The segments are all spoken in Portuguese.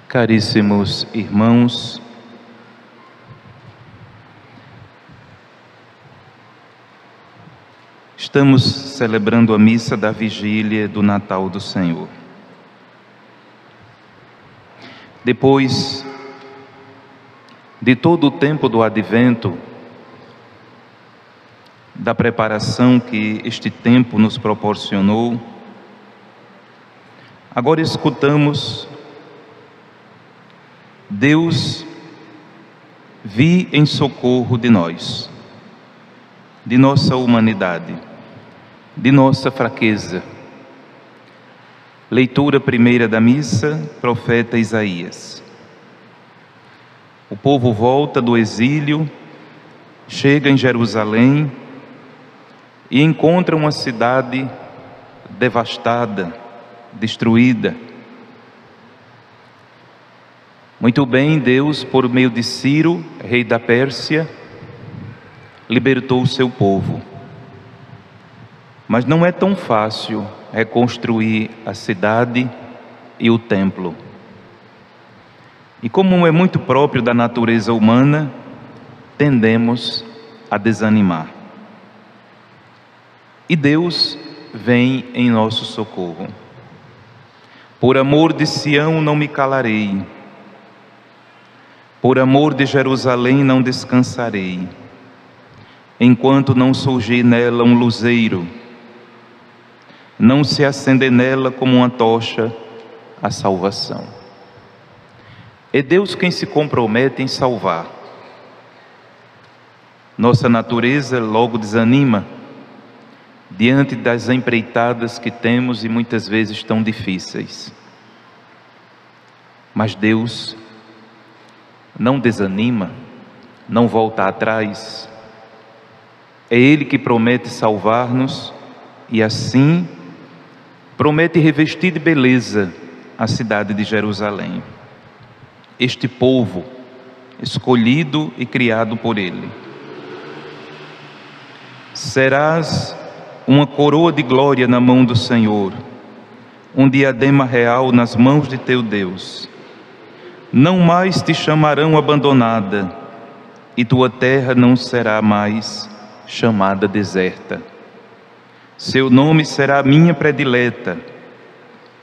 Caríssimos irmãos, estamos celebrando a missa da vigília do Natal do Senhor. Depois de todo o tempo do Advento, da preparação que este tempo nos proporcionou, agora escutamos: Deus, vi em socorro de nós, de nossa humanidade, de nossa fraqueza. Leitura primeira da missa, profeta Isaías. O povo volta do exílio, chega em Jerusalém e encontra uma cidade devastada, destruída. Muito bem, Deus, por meio de Ciro, rei da Pérsia, libertou o seu povo. Mas não é tão fácil reconstruir a cidade e o templo. E como é muito próprio da natureza humana, tendemos a desanimar. E Deus vem em nosso socorro. Por amor de Sião não me calarei, por amor de Jerusalém não descansarei, enquanto não surgir nela um luzeiro, não se acender nela como uma tocha a salvação. É Deus quem se compromete em salvar. Nossa natureza logo desanima diante das empreitadas que temos e muitas vezes tão difíceis. Mas Deus não desanima, não volta atrás. É Ele que promete salvar-nos e assim promete revestir de beleza a cidade de Jerusalém. Este povo escolhido e criado por Ele. Serás uma coroa de glória na mão do Senhor, um diadema real nas mãos de teu Deus. Não mais te chamarão abandonada, e tua terra não será mais chamada deserta. Seu nome será minha predileta,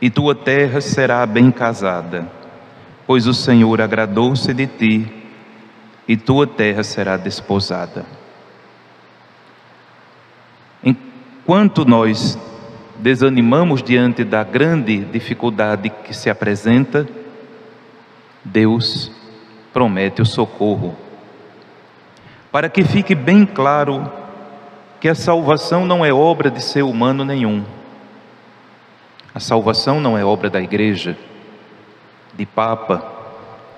e tua terra será bem casada, pois o Senhor agradou-se de ti, e tua terra será desposada. Enquanto nós desanimamos diante da grande dificuldade que se apresenta, Deus promete o socorro. Para que fique bem claro que a salvação não é obra de ser humano nenhum. A salvação não é obra da igreja, de papa,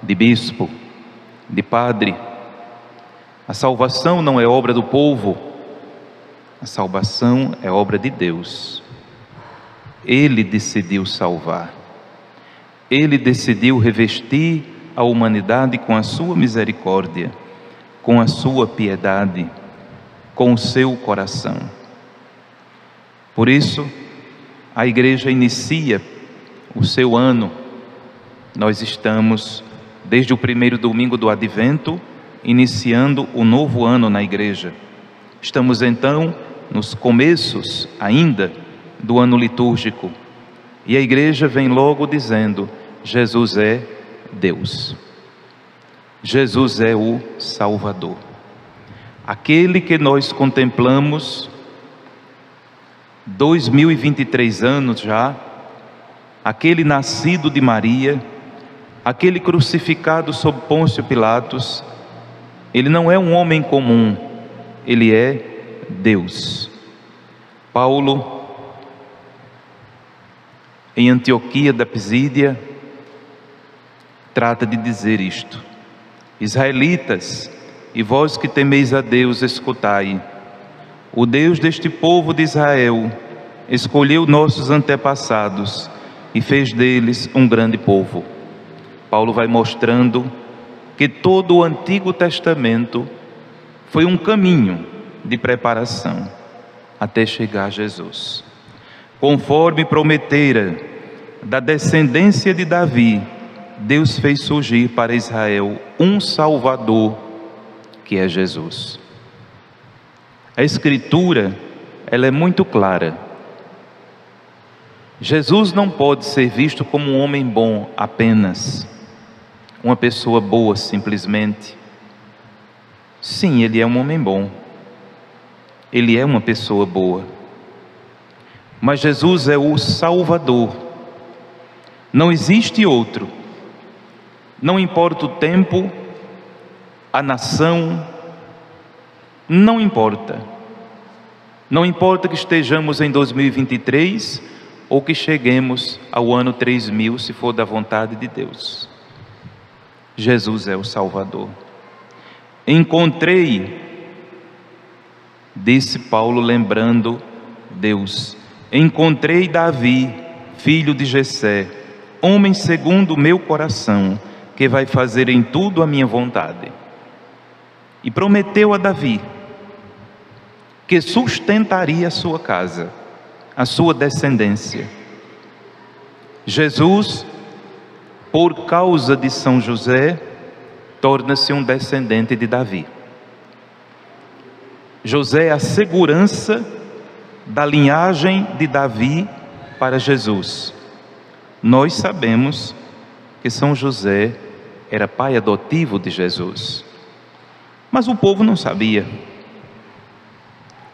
de bispo, de padre. A salvação não é obra do povo. A salvação é obra de Deus. Ele decidiu salvar. Ele decidiu revestir a humanidade com a sua misericórdia, com a sua piedade, com o seu coração. Por isso, a igreja inicia o seu ano. Nós estamos, desde o primeiro domingo do Advento, iniciando o novo ano na igreja. Estamos então nos começos ainda do ano litúrgico. E a igreja vem logo dizendo: Jesus é Deus. Jesus é o Salvador. Aquele que nós contemplamos 2023 anos já, aquele nascido de Maria, aquele crucificado sob Pôncio Pilatos, ele não é um homem comum, ele é Deus. Paulo, em Antioquia da Pisídia, trata de dizer isto: Israelitas, e vós que temeis a Deus, escutai. O Deus deste povo de Israel escolheu nossos antepassados e fez deles um grande povo. Paulo vai mostrando que todo o Antigo Testamento foi um caminho de preparação até chegar a Jesus. Conforme prometera, da descendência de Davi, Deus fez surgir para Israel um Salvador, que é Jesus. A Escritura, ela é muito clara. Jesus não pode ser visto como um homem bom apenas, uma pessoa boa simplesmente. Sim, ele é um homem bom, ele é uma pessoa boa, mas Jesus é o Salvador. Não existe outro. Não importa o tempo, a nação, não importa. Não importa que estejamos em 2023 ou que cheguemos ao ano 3000, se for da vontade de Deus. Jesus é o Salvador. Encontrei, disse Paulo lembrando Deus, encontrei Davi, filho de Jessé, homem segundo o meu coração, que vai fazer em tudo a minha vontade. E prometeu a Davi que sustentaria a sua casa, a sua descendência. Jesus, por causa de São José, torna-se um descendente de Davi. José é a segurança da linhagem de Davi para Jesus. Nós sabemos que São José era pai adotivo de Jesus, mas o povo não sabia.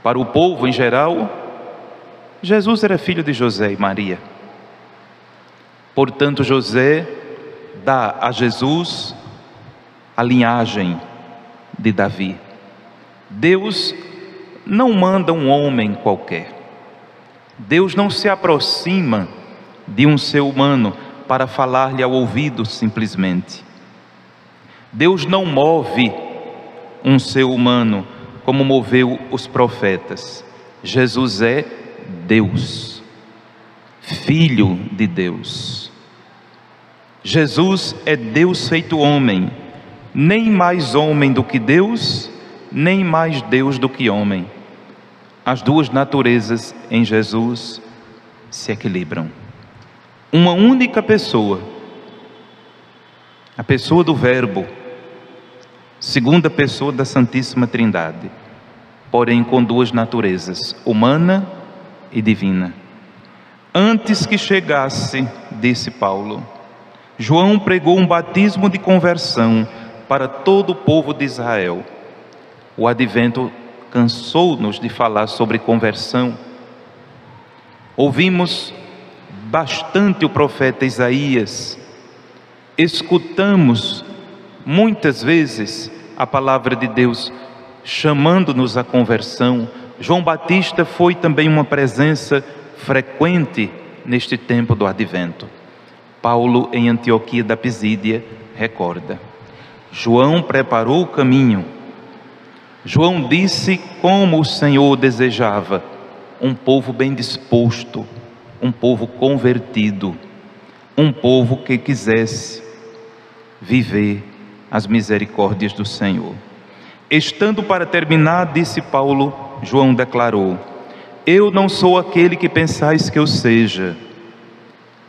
Para o povo em geral, Jesus era filho de José e Maria. Portanto, José dá a Jesus a linhagem de Davi. Deus não manda um homem qualquer. Deus não se aproxima de um ser humano para falar-lhe ao ouvido simplesmente. Deus não move um ser humano como moveu os profetas. Jesus é Deus, Filho de Deus. Jesus é Deus feito homem, nem mais homem do que Deus, nem mais Deus do que homem. As duas naturezas em Jesus se equilibram. Uma única pessoa, a pessoa do Verbo, segunda pessoa da Santíssima Trindade, porém com duas naturezas, humana e divina. Antes que chegasse, disse Paulo, João pregou um batismo de conversão para todo o povo de Israel. O advento cansou-nos de falar sobre conversão. Ouvimos bastante o profeta Isaías, escutamos muitas vezes a palavra de Deus chamando-nos à conversão. João Batista foi também uma presença frequente neste tempo do advento. Paulo, em Antioquia da Pisídia, recorda: João preparou o caminho. João disse como o Senhor desejava um povo bem disposto, um povo convertido, um povo que quisesse viver as misericórdias do Senhor. Estando para terminar, disse Paulo, João declarou: eu não sou aquele que pensais que eu seja.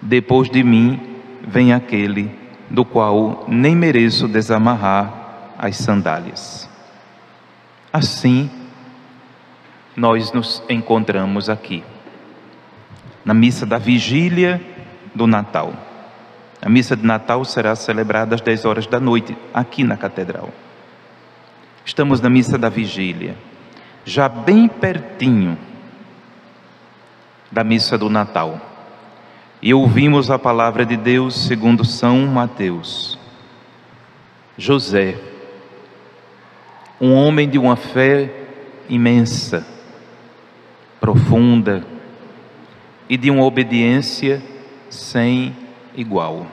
Depois de mim vem aquele do qual nem mereço desamarrar as sandálias. Assim, nós nos encontramos aqui, na missa da vigília do Natal. A missa de Natal será celebrada às 10 horas da noite, aqui na Catedral. Estamos na missa da vigília, já bem pertinho da missa do Natal. E ouvimos a palavra de Deus segundo São Mateus. José, um homem de uma fé imensa, profunda, e de uma obediência sem igual,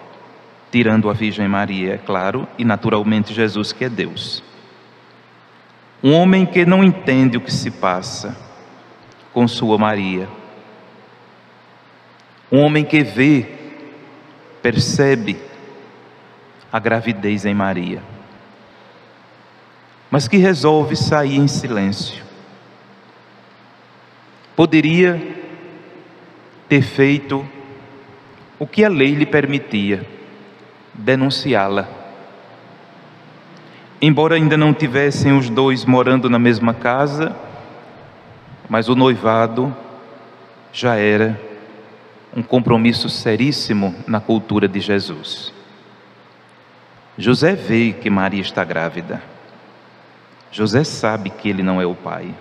tirando a Virgem Maria, é claro, e naturalmente Jesus, que é Deus. Um homem que não entende o que se passa com sua Maria. Um homem que vê, percebe a gravidez em Maria, mas que resolve sair em silêncio. Poderia ter feito o que a lei lhe permitia, denunciá-la. Embora ainda não tivessem os dois morando na mesma casa, mas o noivado já era um compromisso seríssimo na cultura de Jesus. José vê que Maria está grávida. José sabe que ele não é o pai.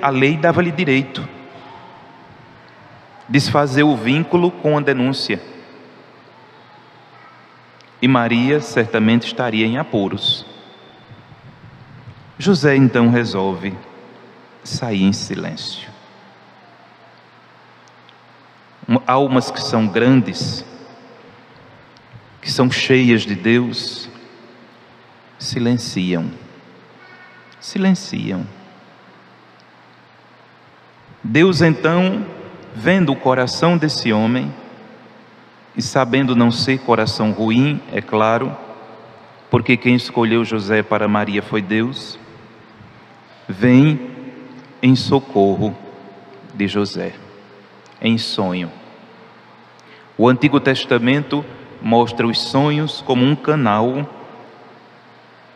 A lei dava-lhe direito desfazer o vínculo com a denúncia. E Maria certamente estaria em apuros. José então resolve sair em silêncio. Almas que são grandes, que são cheias de Deus, silenciam. Deus então, vendo o coração desse homem, e sabendo não ser coração ruim, é claro, porque quem escolheu José para Maria foi Deus, vem em socorro de José, em sonho. O Antigo Testamento mostra os sonhos como um canal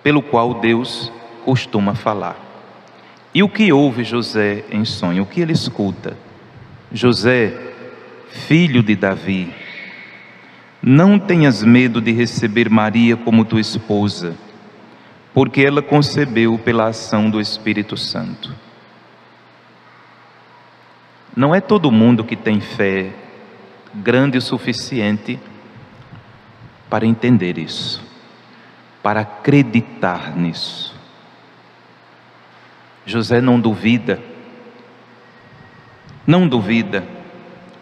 pelo qual Deus costuma falar. E o que ouve José em sonho? O que ele escuta? José, filho de Davi, não tenhas medo de receber Maria como tua esposa, porque ela concebeu pela ação do Espírito Santo. Não é todo mundo que tem fé grande o suficiente para entender isso, para acreditar nisso. José não duvida.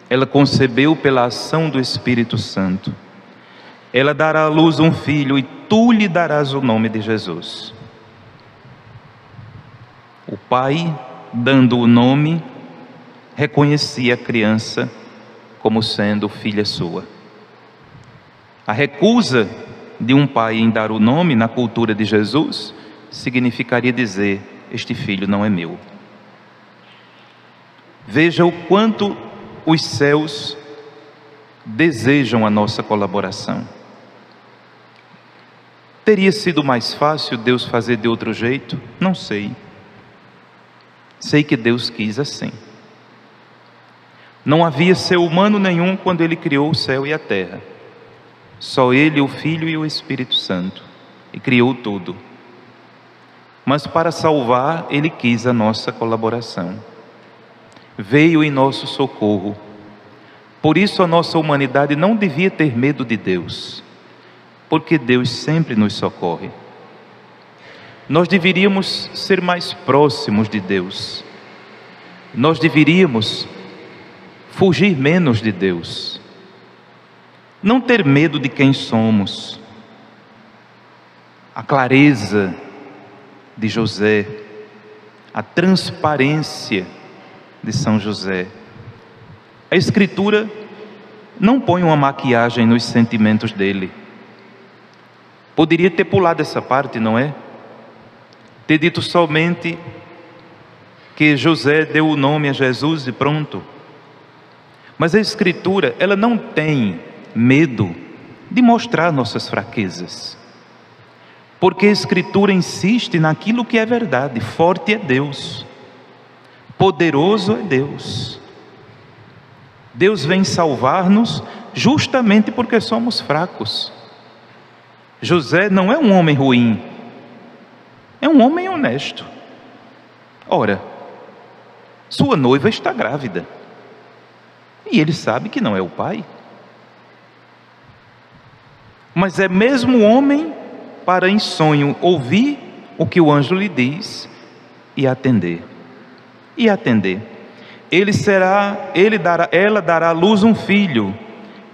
Ela concebeu pela ação do Espírito Santo. Ela dará à luz um filho e tu lhe darás o nome de Jesus. O pai, dando o nome, reconhecia a criança como sendo filha sua. A recusa de um pai em dar o nome na cultura de Jesus significaria dizer: este filho não é meu. Veja o quanto os céus desejam a nossa colaboração. Teria sido mais fácil Deus fazer de outro jeito? Não sei. Sei que Deus quis assim. Não havia ser humano nenhum quando Ele criou o céu e a terra. Só Ele, o Filho e o Espírito Santo. E criou tudo. Mas para salvar, Ele quis a nossa colaboração. Veio em nosso socorro. Por isso a nossa humanidade não devia ter medo de Deus, porque Deus sempre nos socorre. Nós deveríamos ser mais próximos de Deus. Nós deveríamos fugir menos de Deus. Não ter medo de quem somos. A clareza de José, a transparência de São José. A Escritura não põe uma maquiagem nos sentimentos dele. Poderia ter pulado essa parte, não é? Ter dito somente que José deu o nome a Jesus e pronto. Mas a Escritura, ela não tem medo de mostrar nossas fraquezas. Porque a Escritura insiste naquilo que é verdade. Forte é Deus. Poderoso é Deus. Deus vem salvar-nos justamente porque somos fracos. José não é um homem ruim, é um homem honesto. Ora, sua noiva está grávida e ele sabe que não é o pai. Mas é mesmo homem para em sonho ouvir o que o anjo lhe diz e atender. Ela dará à luz um filho,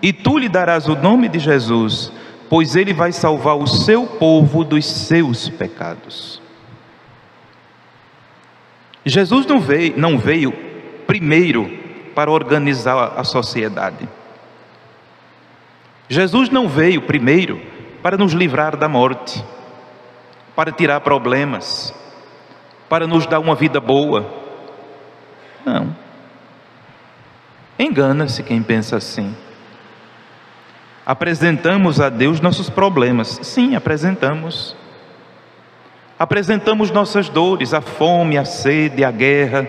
e tu lhe darás o nome de Jesus, pois ele vai salvar o seu povo dos seus pecados. Jesus não veio primeiro para organizar a sociedade. Jesus não veio primeiro para nos livrar da morte, para tirar problemas, para nos dar uma vida boa. Não. Engana-se quem pensa assim. Apresentamos a Deus nossos problemas. Sim, apresentamos. Apresentamos nossas dores, a fome, a sede, a guerra,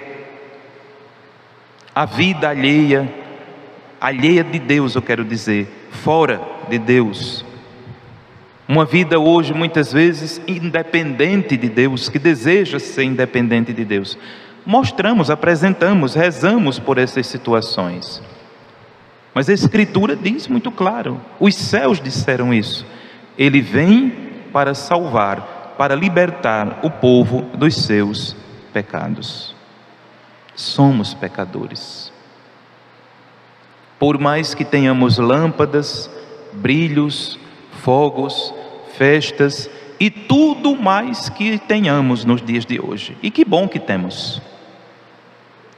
a vida alheia de Deus, eu quero dizer, fora de Deus. Uma vida hoje, muitas vezes, independente de Deus, que deseja ser independente de Deus. Mostramos, apresentamos, rezamos por essas situações. Mas a Escritura diz muito claro, os céus disseram isso. Ele vem para salvar, para libertar o povo dos seus pecados. Somos pecadores. Por mais que tenhamos lâmpadas, brilhos, fogos, festas e tudo mais que tenhamos nos dias de hoje. E que bom que temos.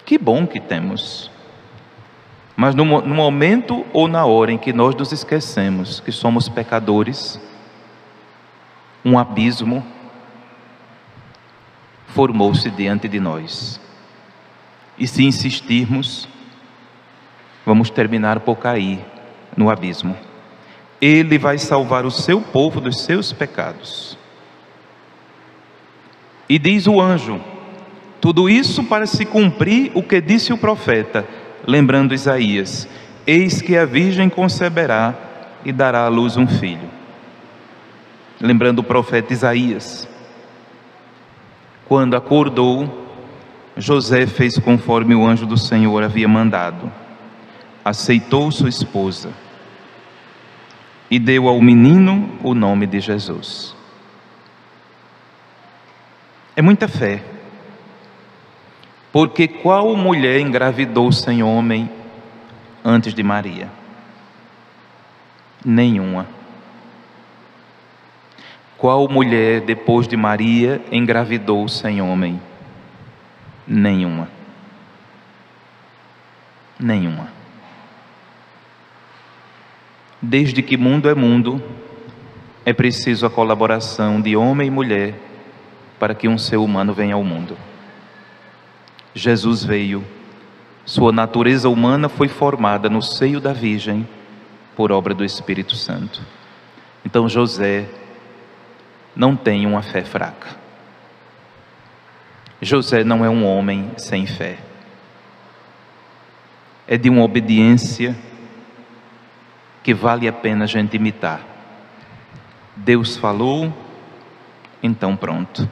Que bom que temos. Mas no momento ou na hora em que nós nos esquecemos que somos pecadores, um abismo formou-se diante de nós. E se insistirmos, vamos terminar por cair no abismo. Ele vai salvar o seu povo dos seus pecados. E diz o anjo, tudo isso para se cumprir o que disse o profeta, lembrando Isaías, eis que a virgem conceberá e dará à luz um filho. Lembrando o profeta Isaías. Quando acordou, José fez conforme o anjo do Senhor havia mandado. Aceitou sua esposa e deu ao menino o nome de Jesus. É muita fé. Porque qual mulher engravidou sem homem antes de Maria? Nenhuma. Qual mulher depois de Maria engravidou sem homem? Nenhuma. Nenhuma. Desde que mundo é mundo, é preciso a colaboração de homem e mulher para que um ser humano venha ao mundo. Jesus veio, sua natureza humana foi formada no seio da Virgem por obra do Espírito Santo. Então José não tem uma fé fraca. José não é um homem sem fé. É de uma obediência que vale a pena a gente imitar. Deus falou, então pronto.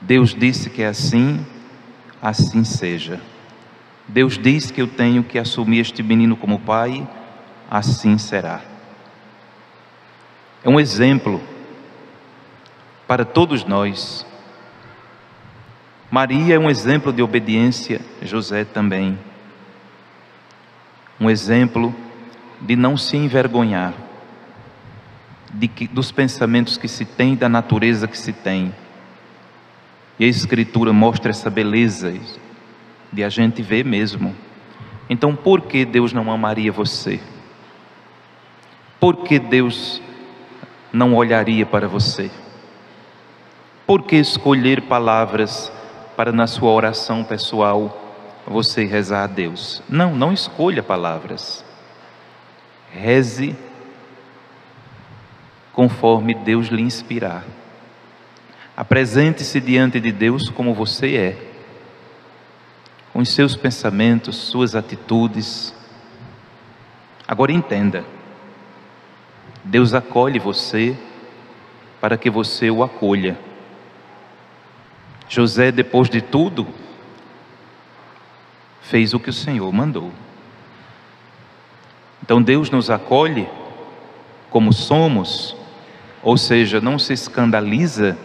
Deus disse que é assim, assim seja. Deus diz que eu tenho que assumir este menino como pai, assim será. É um exemplo para todos nós. Maria é um exemplo de obediência, José também. Um exemplo de não se envergonhar dos pensamentos que se tem, da natureza que se tem. E a Escritura mostra essa beleza de a gente ver mesmo. Então, por que Deus não amaria você? Por que Deus não olharia para você? Por que escolher palavras para na sua oração pessoal você rezar a Deus? Não escolha palavras. Reze conforme Deus lhe inspirar. Apresente-se diante de Deus como você é, com os seus pensamentos, suas atitudes. Agora entenda, Deus acolhe você para que você o acolha. José, depois de tudo, fez o que o Senhor mandou. Então Deus nos acolhe como somos, ou seja, não se escandaliza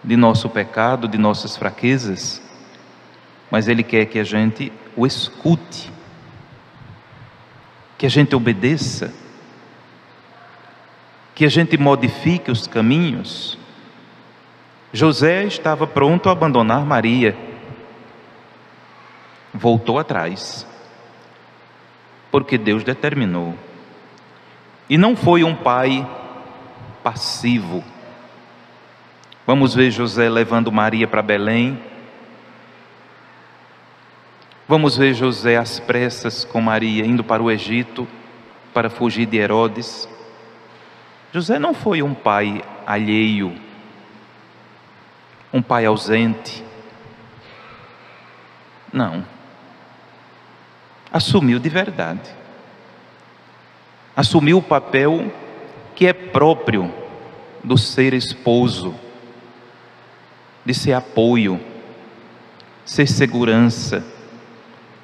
de nosso pecado, de nossas fraquezas, mas Ele quer que a gente o escute, que a gente obedeça, que a gente modifique os caminhos. José estava pronto a abandonar Maria, voltou atrás, porque Deus determinou. E não foi um pai passivo. Vamos ver José levando Maria para Belém. Vamos ver José às pressas com Maria indo para o Egito. para fugir de Herodes. José não foi um pai alheio, um pai ausente. Não. Assumiu de verdade. Assumiu o papel que é próprio do ser esposo, de ser apoio, ser segurança,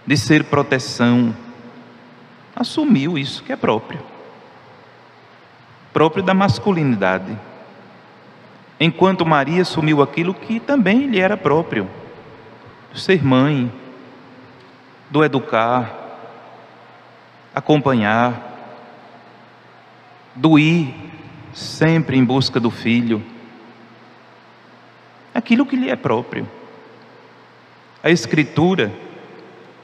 de ser proteção. Assumiu isso que é próprio da masculinidade, enquanto Maria assumiu aquilo que também lhe era próprio, do ser mãe, do educar, acompanhar, do ir sempre em busca do filho, aquilo que lhe é próprio. A Escritura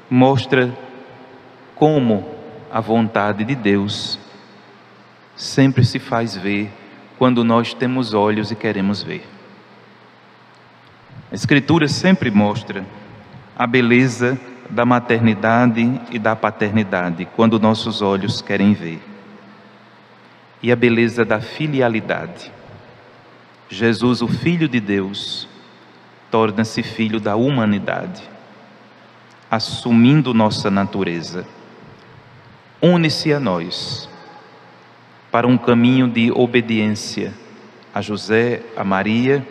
mostra como a vontade de Deus sempre se faz ver quando nós temos olhos e queremos ver. A Escritura sempre mostra a beleza da maternidade e da paternidade quando nossos olhos querem ver, e a beleza da filialidade. Jesus, o Filho de Deus, torna-se filho da humanidade, assumindo nossa natureza. Une-se a nós para um caminho de obediência a José, a Maria,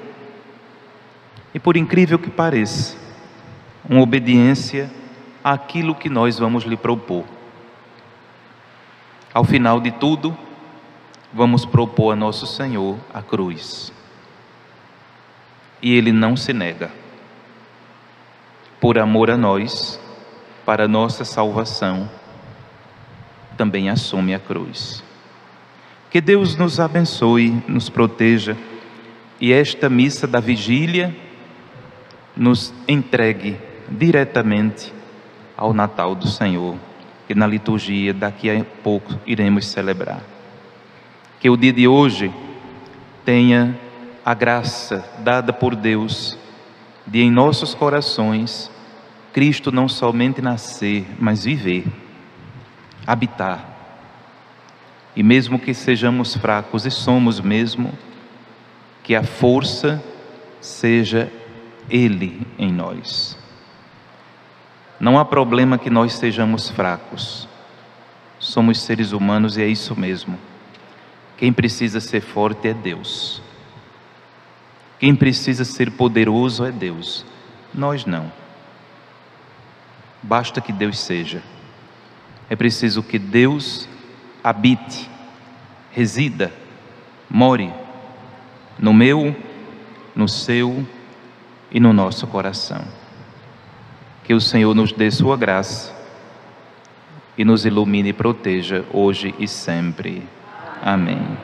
e por incrível que pareça, uma obediência àquilo que nós vamos lhe propor. Ao final de tudo, vamos propor a nosso Senhor a cruz. E Ele não se nega. Por amor a nós, para nossa salvação, também assume a cruz. Que Deus nos abençoe, nos proteja, e esta missa da vigília nos entregue diretamente ao Natal do Senhor, que na liturgia daqui a pouco iremos celebrar. Que o dia de hoje tenha a graça dada por Deus de em nossos corações Cristo não somente nascer, mas viver, habitar. E mesmo que sejamos fracos, e somos mesmo, que a força seja Ele em nós. Não há problema que nós sejamos fracos. Somos seres humanos e é isso mesmo. Quem precisa ser forte é Deus. Quem precisa ser poderoso é Deus. Nós não. Basta que Deus seja. É preciso que Deus habite, resida, more no meu, no seu e no nosso coração. Que o Senhor nos dê sua graça e nos ilumine e proteja hoje e sempre. Amém.